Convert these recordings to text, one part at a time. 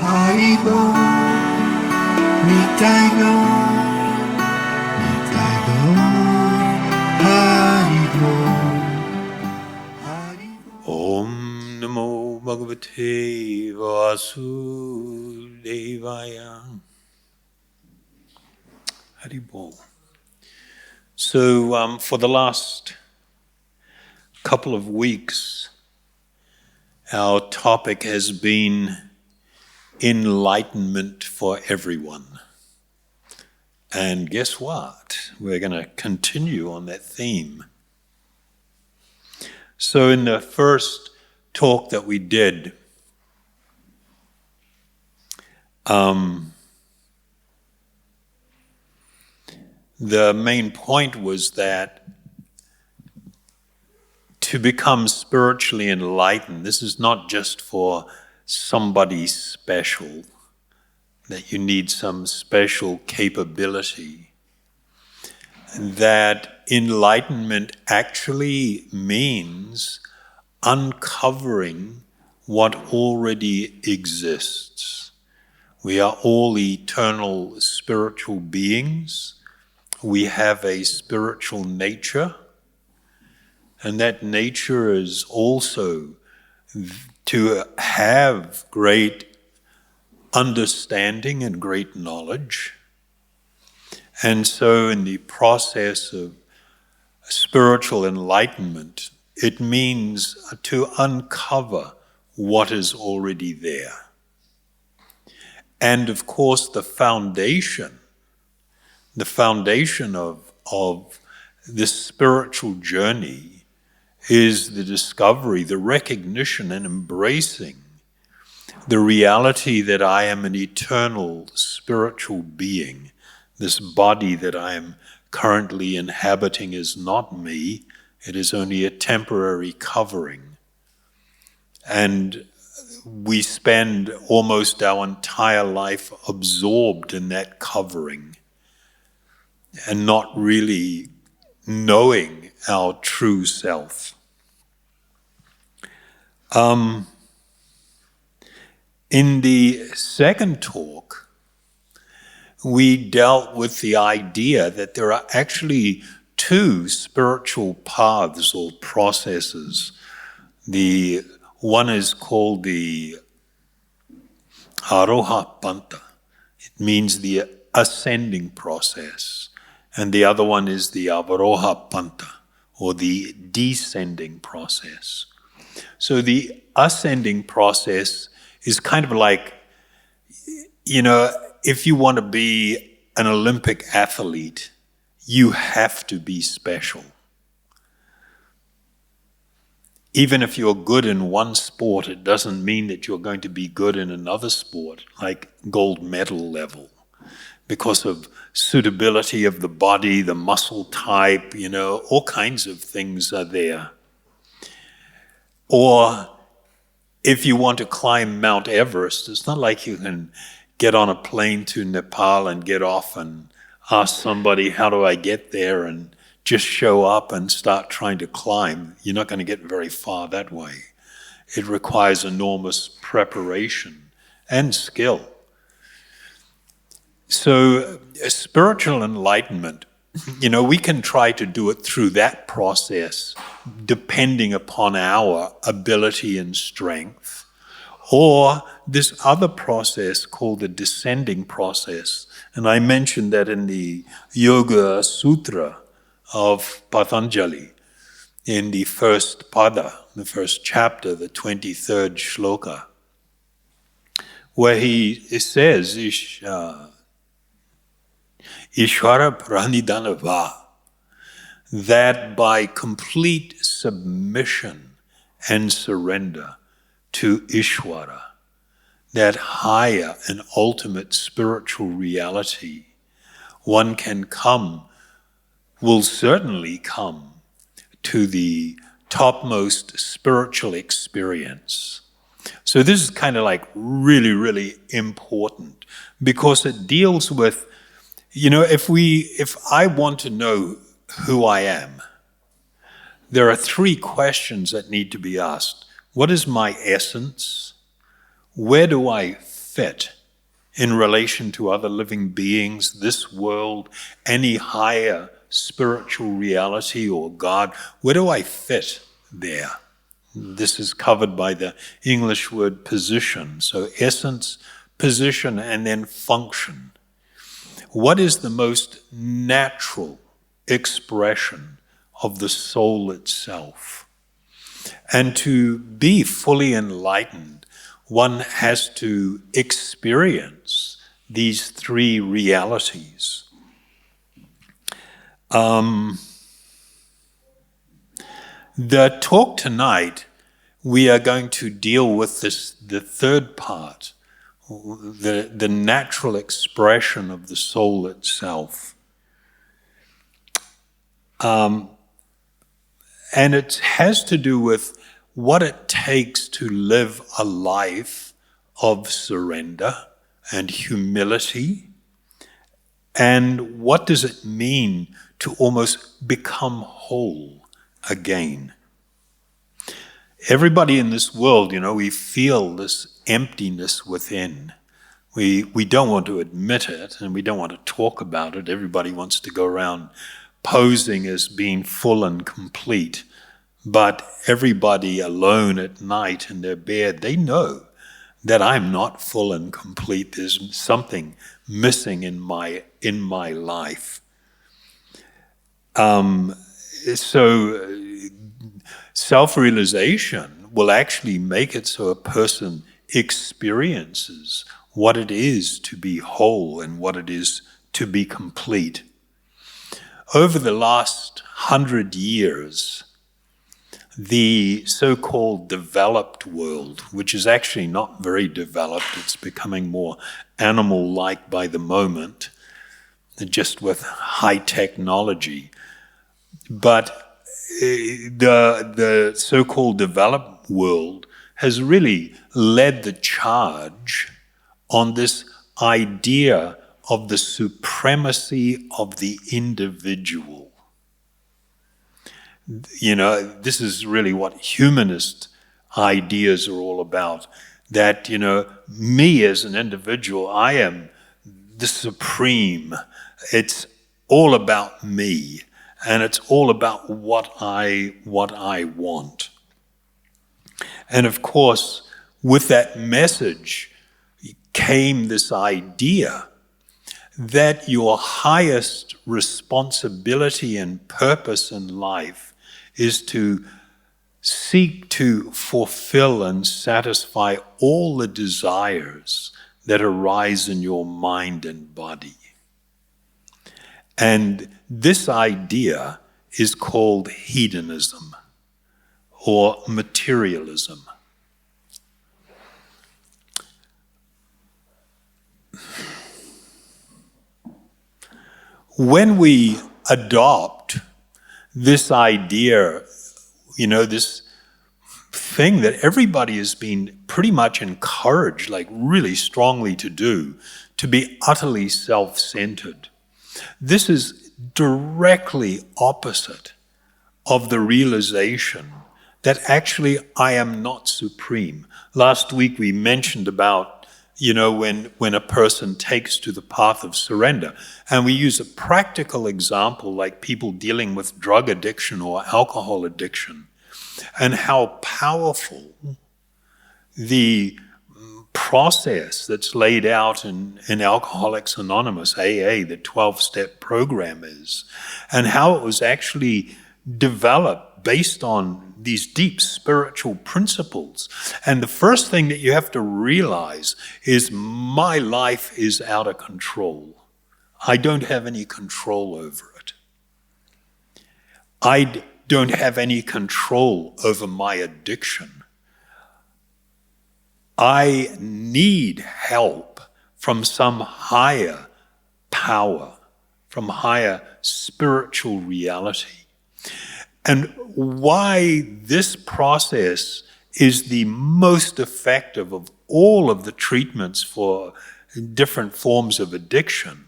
Haribo, Nitaigo, Nitaigo, Haribo, Haribo. Om Namo Bhagavate Vasudevaya. Haribo. So for the last couple of weeks, our topic has been enlightenment for everyone. And guess what? We're going to continue on that theme. So in the first talk that we did, the main point was that to become spiritually enlightened, this is not just for somebody special, that you need some special capability. That enlightenment actually means uncovering what already exists. We are all eternal spiritual beings. We have a spiritual nature, and that nature is also to have great understanding and great knowledge. And so in the process of spiritual enlightenment, it means to uncover what is already there. And of course the foundation of this spiritual journey is the discovery, the recognition and embracing the reality that I am an eternal spiritual being. This body that I am currently inhabiting is not me. It is only a temporary covering. And we spend almost our entire life absorbed in that covering and not really knowing our true self. In the second talk, we dealt with the idea that there are actually two spiritual paths or processes. The one is called the Aroha Panta. It means the ascending process. And the other one is the Avaroha Panta, or the descending process. So the ascending process is kind of like, if you want to be an Olympic athlete, you have to be special. Even if you're good in one sport, it doesn't mean that you're going to be good in another sport, like gold medal level, because of suitability of the body, the muscle type, all kinds of things are there. Or if you want to climb Mount Everest, it's not like you can get on a plane to Nepal and get off and ask somebody, how do I get there? And just show up and start trying to climb. You're not going to get very far that way. It requires enormous preparation and skill. So spiritual enlightenment, we can try to do it through that process, depending upon our ability and strength, or this other process called the descending process. And I mentioned that in the Yoga Sutra of Patanjali, in the first pada, the first chapter, the 23rd shloka, where he says, Ishvara Pranidhanava, that by complete submission and surrender to Ishvara, that higher and ultimate spiritual reality, one will certainly come to the topmost spiritual experience. So this is kind of like really, really important, because it deals with, if I want to know who I am, there are three questions that need to be asked. What is my essence? Where do I fit fit in relation to other living beings, this world, any higher spiritual reality or God? Where do I fit there? This is covered by the English word position. So essence, position, and then function. What is the most natural expression of the soul itself? And to be fully enlightened, one has to experience these three realities. The talk tonight, we are going to deal with the third part, the natural expression of the soul itself. And it has to do with what it takes to live a life of surrender and humility, and what does it mean to almost become whole again. Everybody in this world, we feel this emptiness within. We don't want to admit it, and we don't want to talk about it. Everybody wants to go around posing as being full and complete. But everybody alone at night in their bed, they know that I'm not full and complete. There's something missing in my life. So self-realization will actually make it so a person experiences what it is to be whole and what it is to be complete. Over the last 100 years, the so-called developed world, which is actually not very developed, it's becoming more animal-like by the moment, just with high technology. But the so-called developed world has really led the charge on this idea of the supremacy of the individual. This is really what humanist ideas are all about. That, me as an individual, I am the supreme. It's all about me, and it's all about what I want. And of course, with that message came this idea that your highest responsibility and purpose in life is to seek to fulfill and satisfy all the desires that arise in your mind and body. And this idea is called hedonism or materialism. When we adopt this idea, this thing that everybody has been pretty much encouraged, like really strongly to do, to be utterly self-centered. This is directly opposite of the realization that actually I am not supreme. Last week we mentioned about when a person takes to the path of surrender. And we use a practical example like people dealing with drug addiction or alcohol addiction, and how powerful the process that's laid out in Alcoholics Anonymous, AA, the 12-step program is, and how it was actually developed based on these deep spiritual principles. And the first thing that you have to realize is my life is out of control. I don't have any control over it. I don't have any control over my addiction. I need help from some higher power, from higher spiritual reality. And why this process is the most effective of all of the treatments for different forms of addiction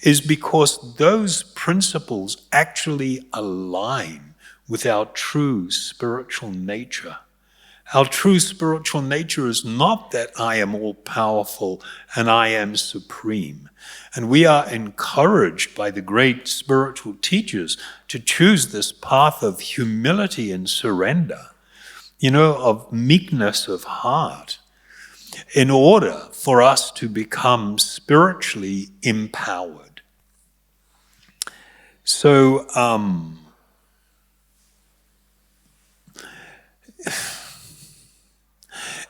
is because those principles actually align with our true spiritual nature. Our true spiritual nature is not that I am all-powerful and I am supreme. And we are encouraged by the great spiritual teachers to choose this path of humility and surrender, of meekness of heart, in order for us to become spiritually empowered. So,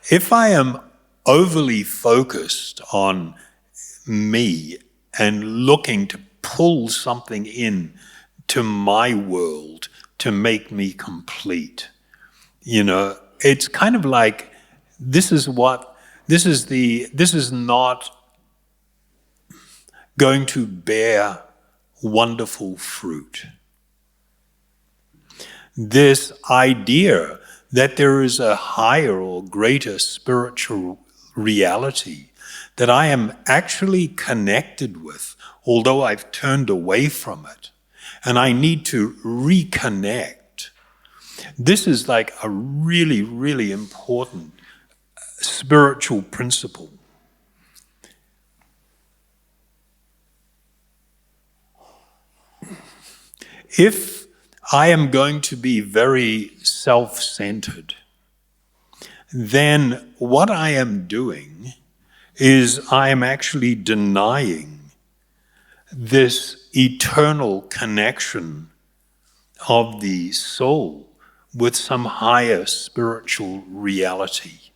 if I am overly focused on me and looking to pull something in to my world to make me complete, it's kind of like this is not going to bear wonderful fruit. This idea that there is a higher or greater spiritual reality that I am actually connected with, although I've turned away from it, and I need to reconnect. This is like a really, really important spiritual principle. If I am going to be very self-centered, then what I am doing is I am actually denying this eternal connection of the soul with some higher spiritual reality,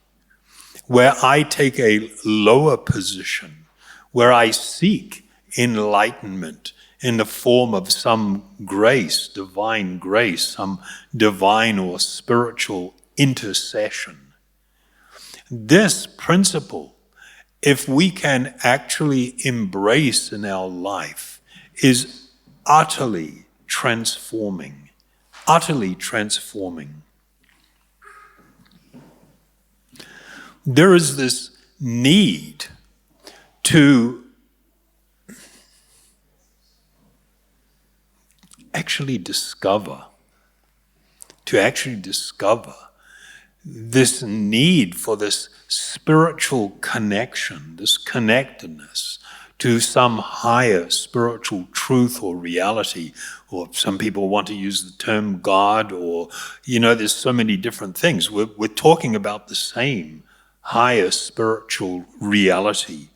where I take a lower position, where I seek enlightenment in the form of some grace, some divine or spiritual intercession. This principle, if we can actually embrace in our life, is utterly transforming, utterly transforming. There is this need to actually discover this need for this spiritual connection, this connectedness to some higher spiritual truth or reality, or some people want to use the term God, or, there's so many different things. We're talking about the same higher spiritual reality.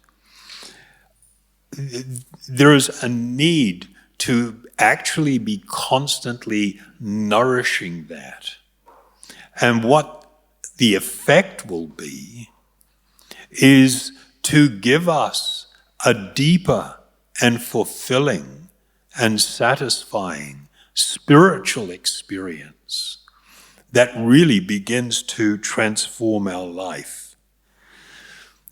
There is a need to actually be constantly nourishing that. And what the effect will be is to give us a deeper and fulfilling and satisfying spiritual experience that really begins to transform our life.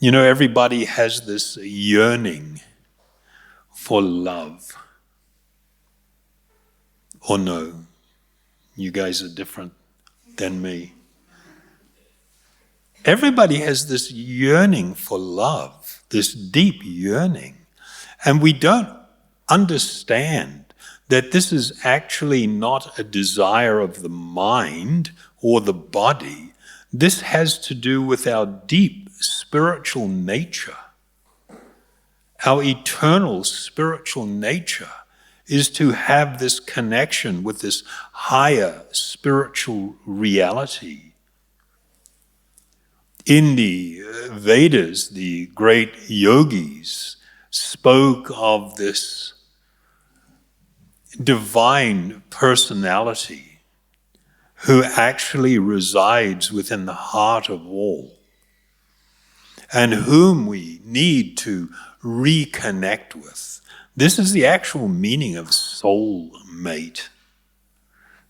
Everybody has this yearning for love. Or no, you guys are different than me. Everybody has this yearning for love, this deep yearning. And we don't understand that this is actually not a desire of the mind or the body. This has to do with our deep spiritual nature. Our eternal spiritual nature is to have this connection with this higher spiritual reality. In the Vedas, the great yogis spoke of this divine personality who actually resides within the heart of all, and whom we need to reconnect with. This is the actual meaning of soulmate.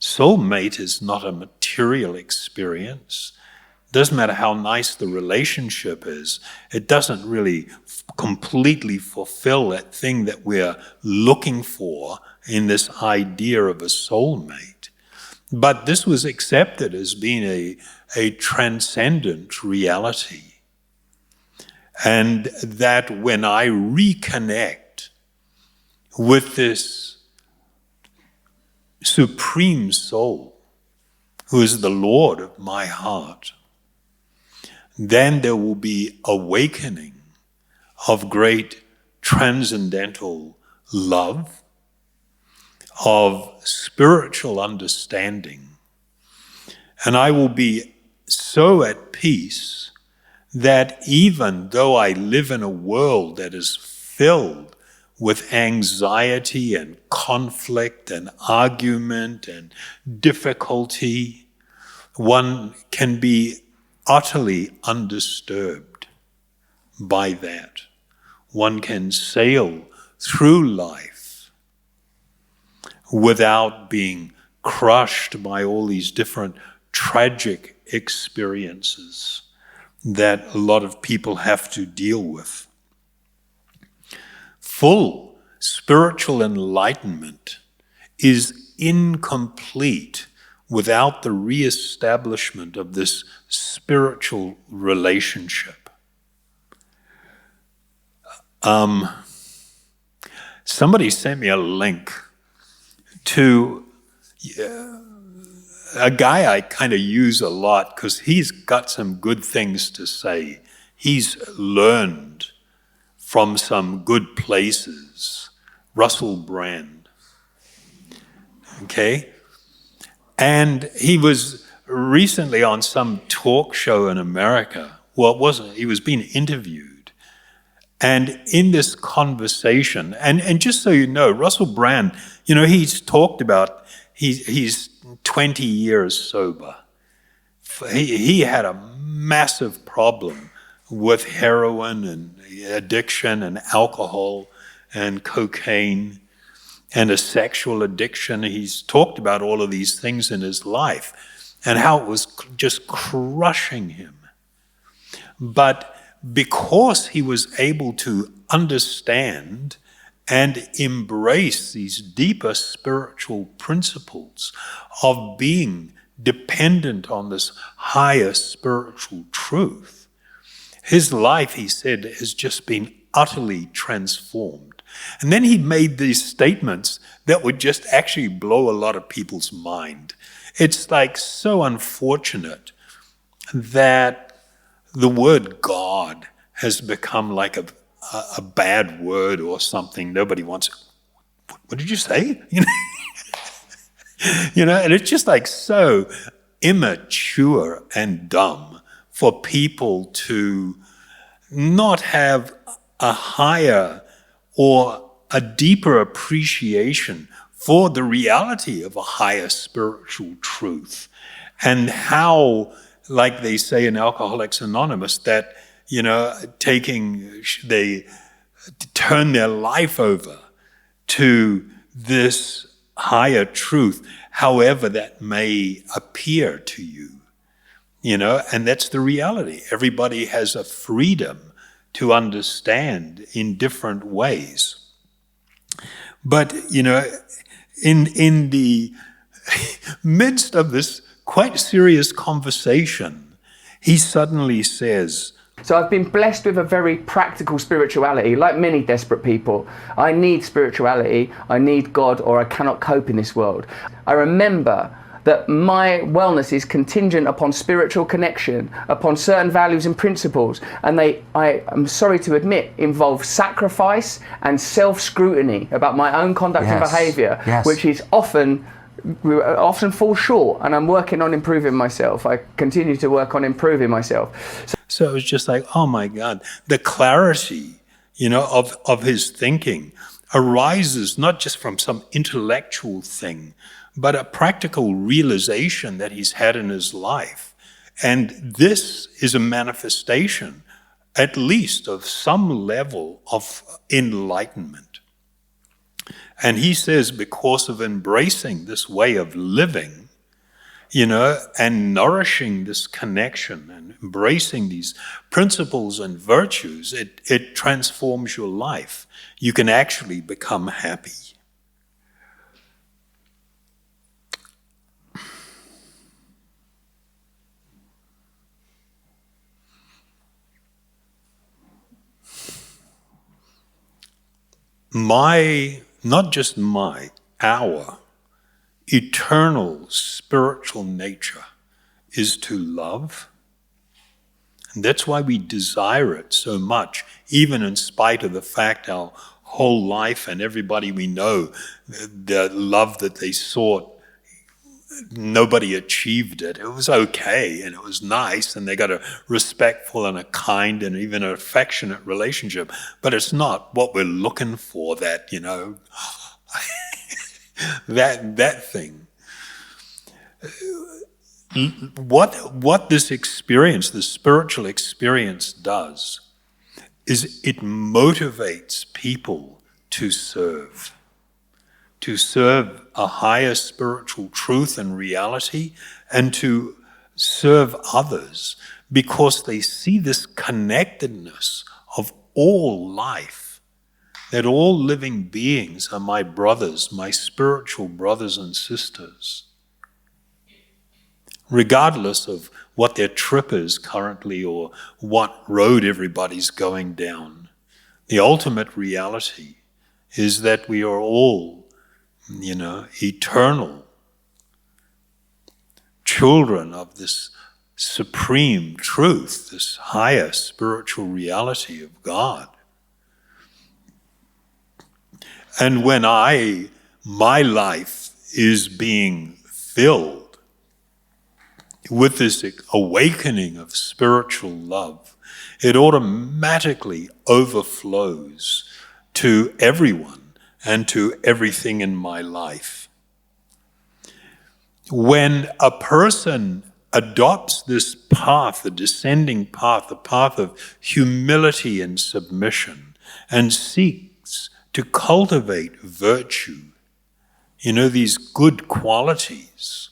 Soulmate is not a material experience. Doesn't matter how nice the relationship is, it doesn't really completely fulfill that thing that we're looking for in this idea of a soulmate. But this was accepted as being a transcendent reality. And that when I reconnect with this supreme soul, who is the Lord of my heart, then there will be awakening of great transcendental love, of spiritual understanding. And I will be so at peace that even though I live in a world that is filled with anxiety and conflict and argument and difficulty, one can be utterly undisturbed by that. One can sail through life without being crushed by all these different tragic experiences that a lot of people have to deal with. Full spiritual enlightenment is incomplete without the reestablishment of this spiritual relationship. Somebody sent me a link to a guy I kind of use a lot because he's got some good things to say. He's learned from some good places. Russell Brand. Okay? And he was recently on some talk show in America. Well, it wasn't. He was being interviewed. And in this conversation, and just so you know, Russell Brand, he's talked about, he's 20 years sober. He had a massive problem with heroin and addiction and alcohol and cocaine and a sexual addiction. He's talked about all of these things in his life and how it was just crushing him. But because he was able to understand and embrace these deeper spiritual principles of being dependent on this higher spiritual truth, his life, he said, has just been utterly transformed. And then he made these statements that would just actually blow a lot of people's mind. It's like so unfortunate that the word God has become like a bad word or something. Nobody wants it. What did you say? And it's just like so immature and dumb for people to not have a higher or a deeper appreciation for the reality of a higher spiritual truth and how, like they say in Alcoholics Anonymous, that, they turn their life over to this higher truth, however that may appear to you, and that's the reality. Everybody has a freedom to understand in different ways. But, in the midst of this quite serious conversation, he suddenly says, so I've been blessed with a very practical spirituality. Like many desperate people, I need spirituality, I need God, or I cannot cope in this world. I remember that my wellness is contingent upon spiritual connection, upon certain values and principles, and I am sorry to admit, involve sacrifice and self-scrutiny about my own conduct and behaviour, which is often fall short, and I'm working on improving myself. I continue to work on improving myself. So it was just like, oh my God, the clarity, of his thinking arises not just from some intellectual thing, but a practical realization that he's had in his life. And this is a manifestation, at least, of some level of enlightenment. And he says, because of embracing this way of living, and nourishing this connection and embracing these principles and virtues, it transforms your life. You can actually become happy. Our eternal spiritual nature is to love And that's why we desire it so much, even in spite of the fact our whole life and everybody we know, the love that they sought, nobody achieved it. It was okay and it was nice and they got a respectful and a kind and even an affectionate relationship. But it's not what we're looking for, that, that thing. What this experience, the spiritual experience, does is it motivates people to serve a higher spiritual truth and reality, and to serve others, because they see this connectedness of all life, that all living beings are my brothers, my spiritual brothers and sisters, regardless of what their trip is currently or what road everybody's going down. The ultimate reality is that we are all, eternal children of this supreme truth, this higher spiritual reality of God. And when my life is being filled with this awakening of spiritual love, it automatically overflows to everyone and to everything in my life. When a person adopts this path, the descending path, the path of humility and submission, and seeks to cultivate virtue, these good qualities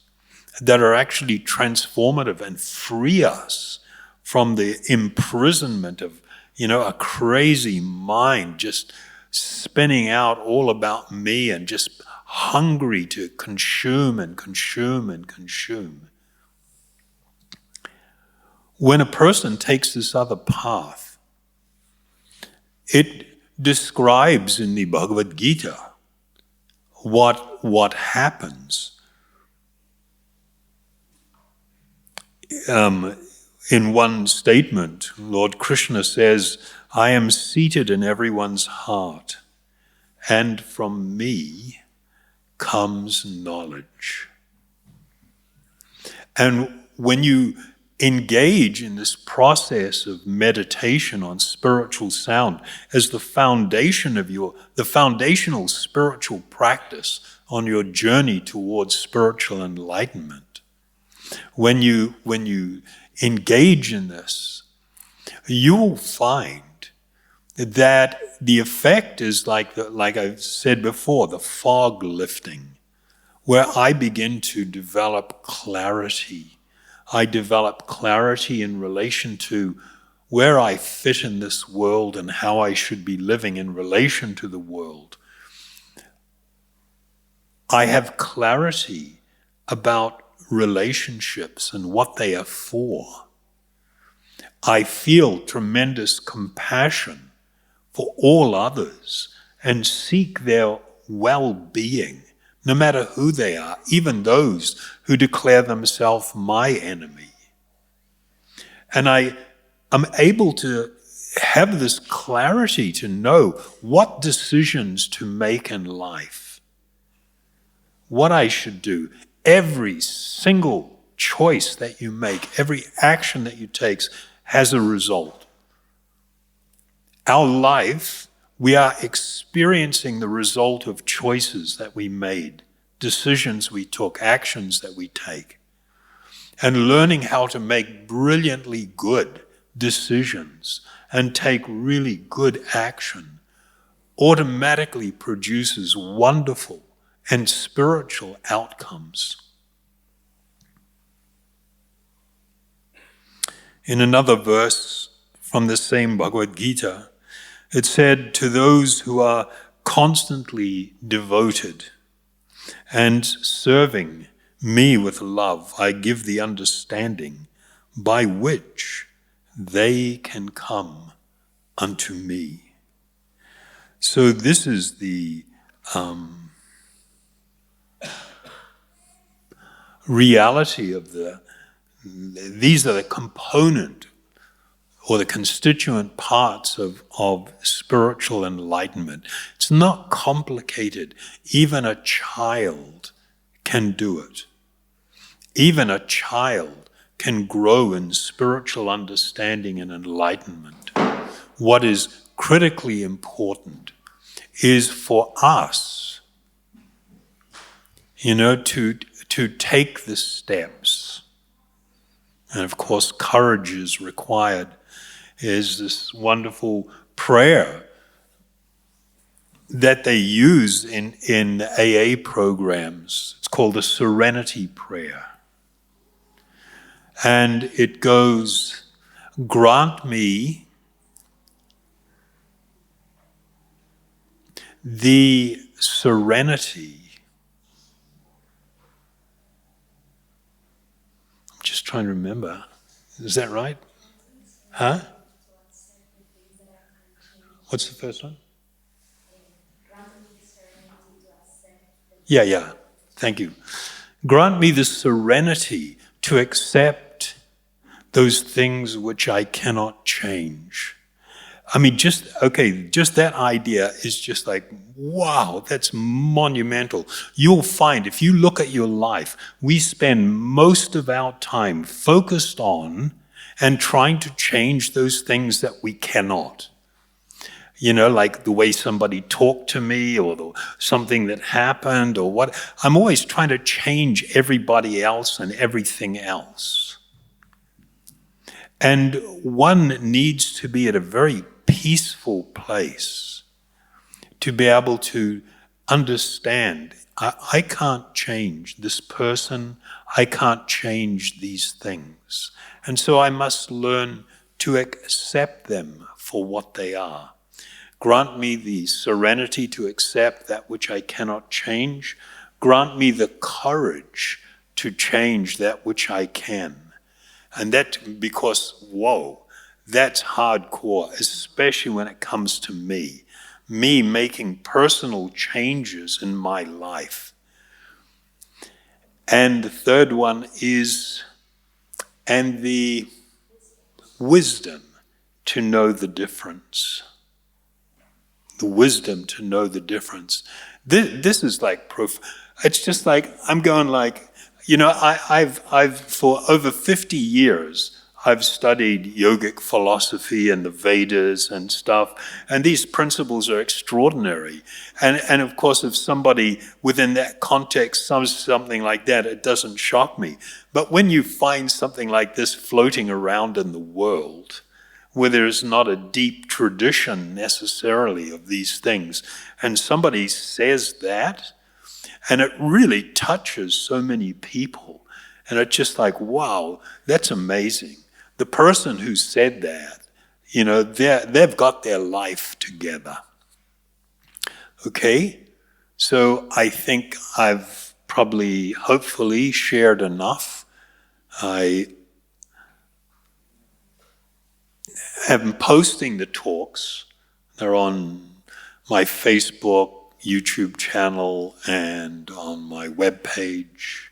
that are actually transformative and free us from the imprisonment of, a crazy mind just spinning out all about me and just hungry to consume and consume and consume. When a person takes this other path, it describes in the Bhagavad Gita what happens. In one statement, Lord Krishna says, I am seated in everyone's heart, and from me comes knowledge. And when you engage in this process of meditation on spiritual sound as the foundation of the foundational spiritual practice on your journey towards spiritual enlightenment, when you engage in this, you will find that the effect is like I've said before, the fog lifting, where I begin to develop clarity. I develop clarity in relation to where I fit in this world and how I should be living in relation to the world. I have clarity about relationships and what they are for. I feel tremendous compassion for all others and seek their well-being, no matter who they are, even those who declare themselves my enemy. And I am able to have this clarity to know what decisions to make in life, what I should do. Every single choice that you make, every action that you take has a result. Our life, we are experiencing the result of choices that we made, decisions we took, actions that we take. And learning how to make brilliantly good decisions and take really good action automatically produces wonderful and spiritual outcomes. In another verse from the same Bhagavad Gita, it said, to those who are constantly devoted and serving me with love, I give the understanding by which they can come unto me. So this is the reality of these are the component or the constituent parts of spiritual enlightenment. It's not complicated. Even a child can do it. Even a child can grow in spiritual understanding and enlightenment. What is critically important is for us, to take the steps. And of course, courage is required. Is this wonderful prayer that they use in AA programs. It's called the Serenity Prayer. And it goes, grant me the serenity. I'm just trying to remember. Is that right? Huh? What's the first one? Yeah. Thank you. Grant me the serenity to accept those things which I cannot change. I mean, just that idea is just like, wow, that's monumental. You'll find, if you look at your life, we spend most of our time focused on and trying to change those things that we cannot. Like the way somebody talked to me or something that happened or what. I'm always trying to change everybody else and everything else. And one needs to be at a very peaceful place to be able to understand, I can't change this person, I can't change these things. And so I must learn to accept them for what they are. Grant me the serenity to accept that which I cannot change. Grant me the courage to change that which I can. And that, because, whoa, that's hardcore, especially when it comes to me making personal changes in my life. And the third one is, and the wisdom to know the difference. The wisdom to know the difference. This is like it's just like I'm going like, I've for over 50 years I've studied yogic philosophy and the Vedas and stuff, and these principles are extraordinary. And of course, if somebody within that context says something like that, it doesn't shock me. But when you find something like this floating around in the world, where there's not a deep tradition necessarily of these things, and somebody says that, and it really touches so many people, and it's just like, wow, that's amazing. The person who said that, they've got their life together. Okay? So I think I've probably, hopefully, shared enough. I am posting the talks. They're on my Facebook, YouTube channel, and on my webpage.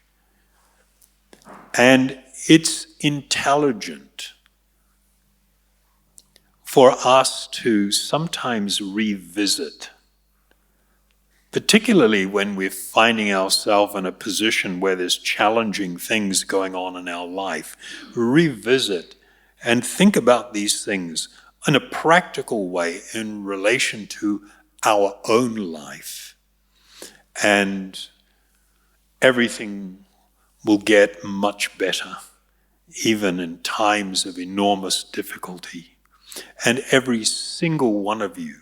And it's intelligent for us to sometimes revisit, particularly when we're finding ourselves in a position where there's challenging things going on in our life. Revisit and think about these things in a practical way in relation to our own life. And everything will get much better, even in times of enormous difficulty. And every single one of you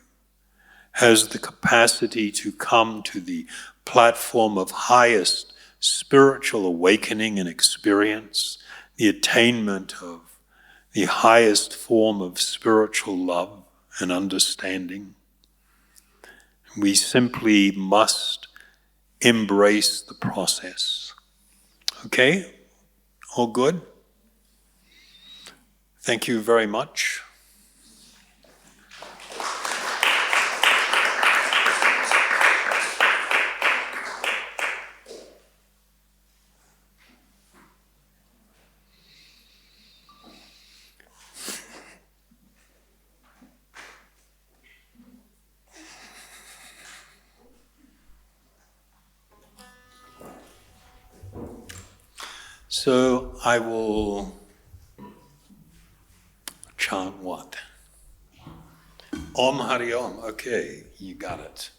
has the capacity to come to the platform of highest spiritual awakening and experience, the attainment of the highest form of spiritual love and understanding. We simply must embrace the process. Okay? All good? Thank you very much. So I will chant what? Om Hari Om. Okay, you got it.